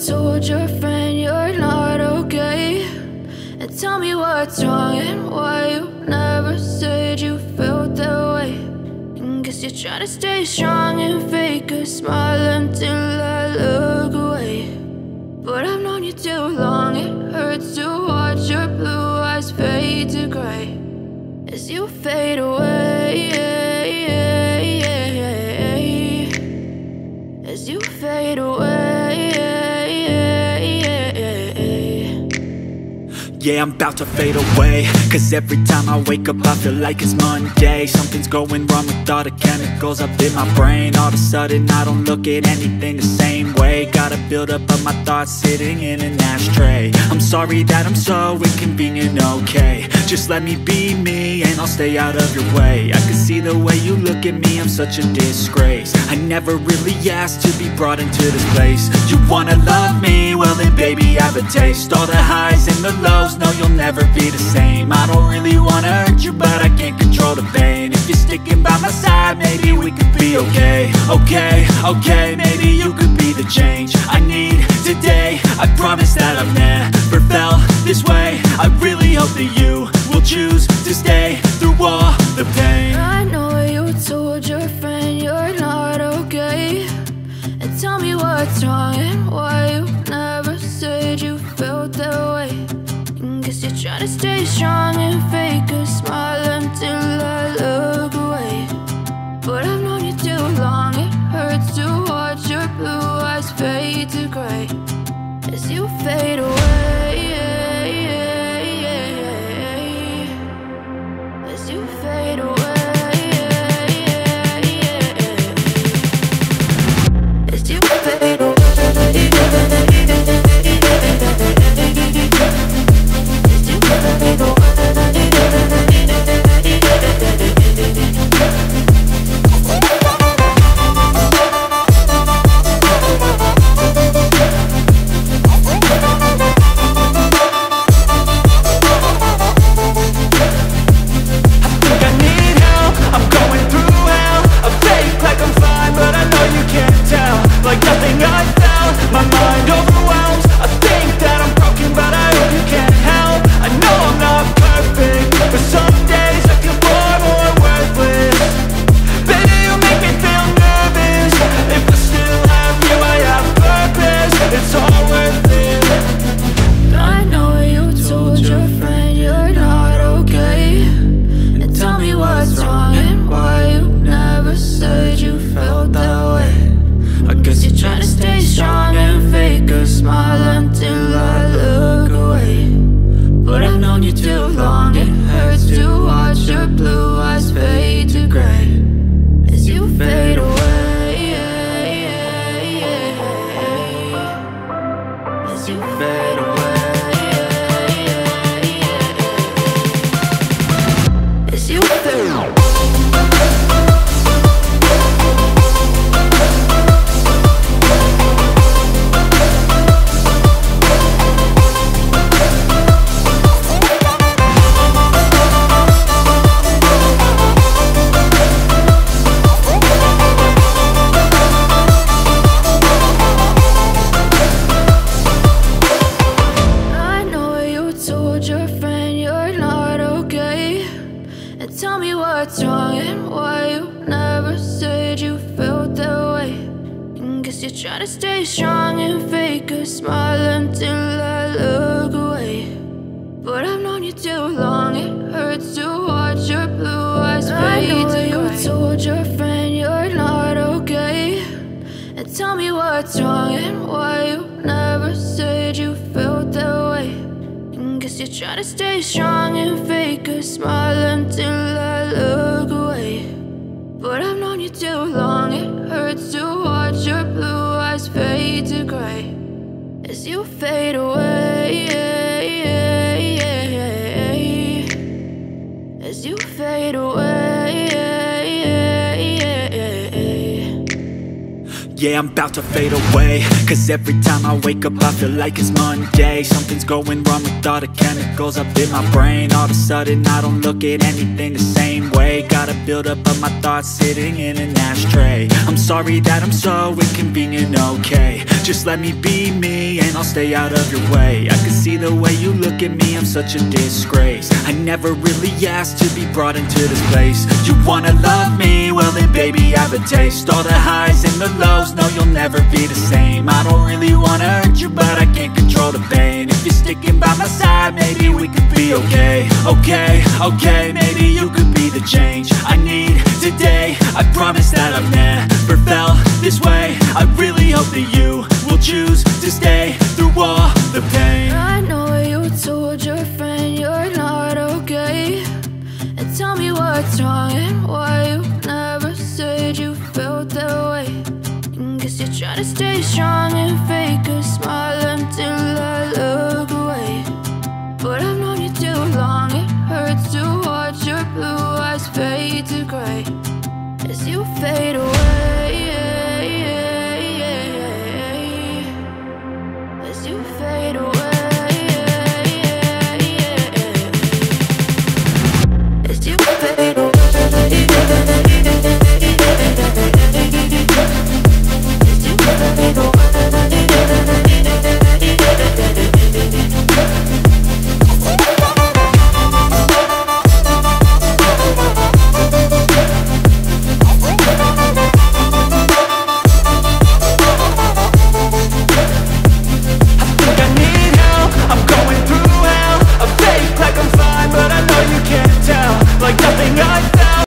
told your friend you're not okay, and tell me what's wrong and why you never said you felt that way. And guess you're trying to stay strong and fake a smile until I look away. But I've known you too long, it hurts to watch your blue eyes fade to gray as you fade away, as you fade away. Yeah, I'm about to fade away, cause every time I wake up I feel like it's Monday. Something's going wrong with all the chemicals up in my brain. All of a sudden I don't look at anything the same way. Got a build up of my thoughts sitting in an ashtray. I'm sorry that I'm so inconvenient, okay. Just let me be me and I'll stay out of your way. I can see the way you look at me, I'm such a disgrace. I never really asked to be brought into this place. You wanna love me? Well then baby have a taste. All the highs and the lows, no, you'll never be the same. I don't really wanna hurt you, but I can't control the pain. If you're sticking by my side, maybe we could be okay. Okay, maybe you could be the change I need today. I promise that I've never felt this way. I really hope that you will choose to stay through all the pain. I know you told your friend you're not okay, and tell me what's wrong and why you never said you felt that way. Guess you're trying to stay strong and fake a smile until I look away. But I've known you too long, it hurts to watch your blue eyes fade to gray as you fade away, as you fade away, as you fade away. Yeah, I'm about to fade away, cause every time I wake up I feel like it's Monday. Something's going wrong with all the chemicals up in my brain. All of a sudden I don't look at anything the same way. Got a build up of my thoughts sitting in an ashtray. I'm sorry that I'm so inconvenient, okay. Just let me be me and I'll stay out of your way. I can see the way you look at me, I'm such a disgrace. I never really asked to be brought into this place. You wanna love me? Well then baby, have a taste. All the highs and the lows, no you'll never be the same. I don't really wanna hurt you, but I can't control the pain. If you're sticking by my side, maybe we could be okay. Okay, maybe you could be the change I need today. I promise that I've never felt this way. I really hope that you will choose to stay through all the pain. I know you told your friend you're not okay, and tell me what's wrong and why you never said you felt that way. Guess you're trying to stay strong and fake a smile until I look away. But I've known you too long, it hurts to watch your blue eyes fade to gray as you fade away.